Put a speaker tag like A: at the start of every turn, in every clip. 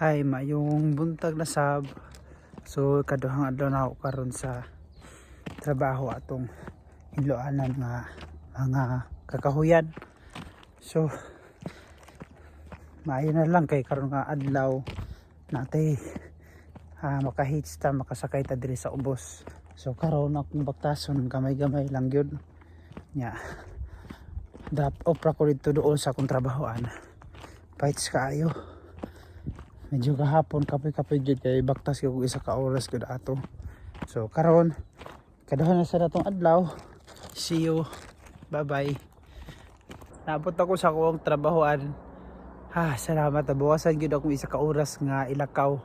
A: Hi, mayong buntag na sab. So kaduhang adlaw na ako karon sa trabaho atong inloanan nga mga kakahuyan. So maayo na lang kay karon nga adlaw natay makahits ta, makasakay ta diri sa ubos. So karon akong baktason gamay-gamay lang gyud nya. Opra ko dito doon sa akong trabahoan. Fights kaayo. Medyo kahapon kapoy-kapoy jud kay baktas ko isa ka oras gud ato. So karon kaduha na sa datong adlaw. See you. Bye-bye. Naabot ako sa akong trabahoan. Salamat, nabawasan gyud akong isa ka oras nga ilakaw.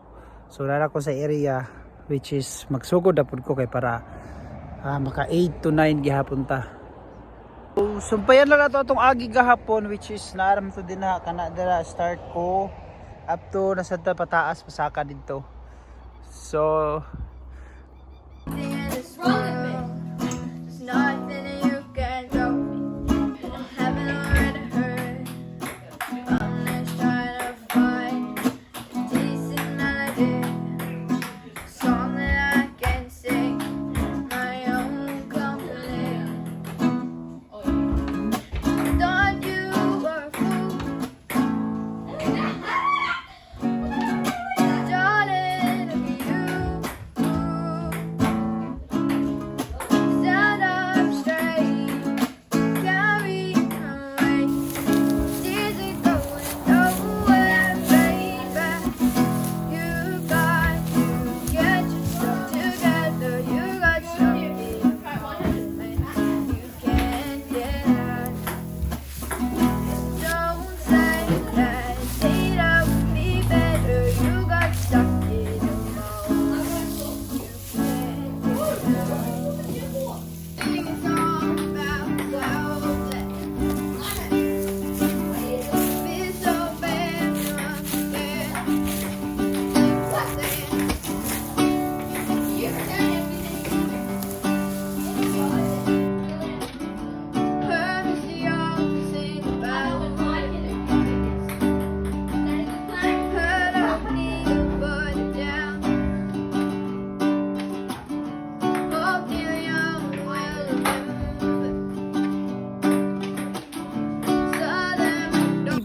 A: So nara ko sa area which is magsugod na pud ko kay para maka 8 to 9 gihapon ta. So sumpayan lang nato atong agi gahapon which is naaram to din na kana dira start ko up to nasa pataas pasaka dito. So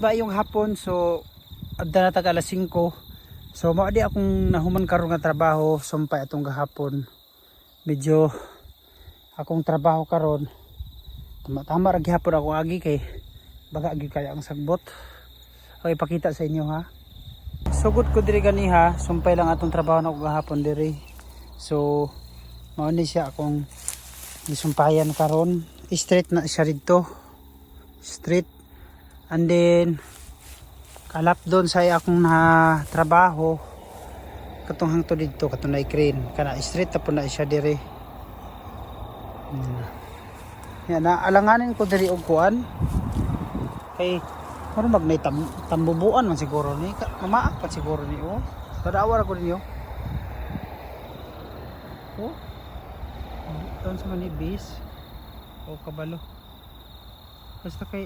A: iba yung hapon, so adda na tag alas 5. So mao di akong nahuman karon nga trabaho sumpay atong gahapon. Medyo akong trabaho karon tama ra gihapon ako agi kay baga gyud kaya ang sagbot. Okay, ipakita sa inyo ha. Sugod ko diri ganiha, sumpay lang atong trabaho nako gahapon diri. So mao ni siya akong gisumpayan karon. Straight na siya dito. Straight. And then kalap doon sa akong na trabaho katong hangtod dito katong na crane kana straight tapon na siya dire. Yan na alanganin ko diri og kuan kay karon magnay tambubuan man siguro ni mamaak pa siguro ni tadawar ko ninyo doon sa manibis o kabalo basta kay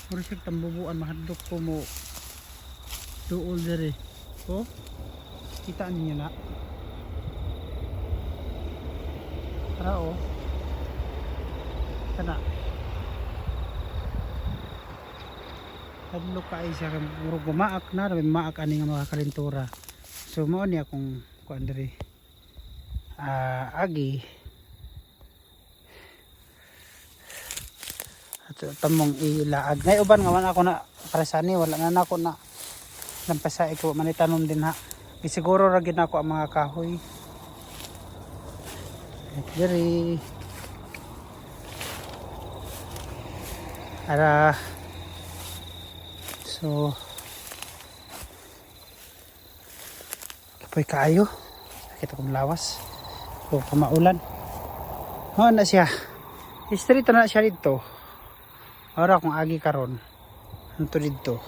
A: puro siya tambubuan mahadlok ko mo duol dere. Kita ninyo na tara kana hadlok ka ay siya puro gumaak na rin maak ani nga mga kalintura. So mao ni akong kuan dere agi tamong ilaag ngay uban nga man ako na presani wala na nako na lampasa ko manitanom din ha siguro ra gid nako ang mga kahoy diri ara. So kapoy kaayo kita kong lawas o pamaulan na siya street na siya dito. Ora kung agi karon anto dito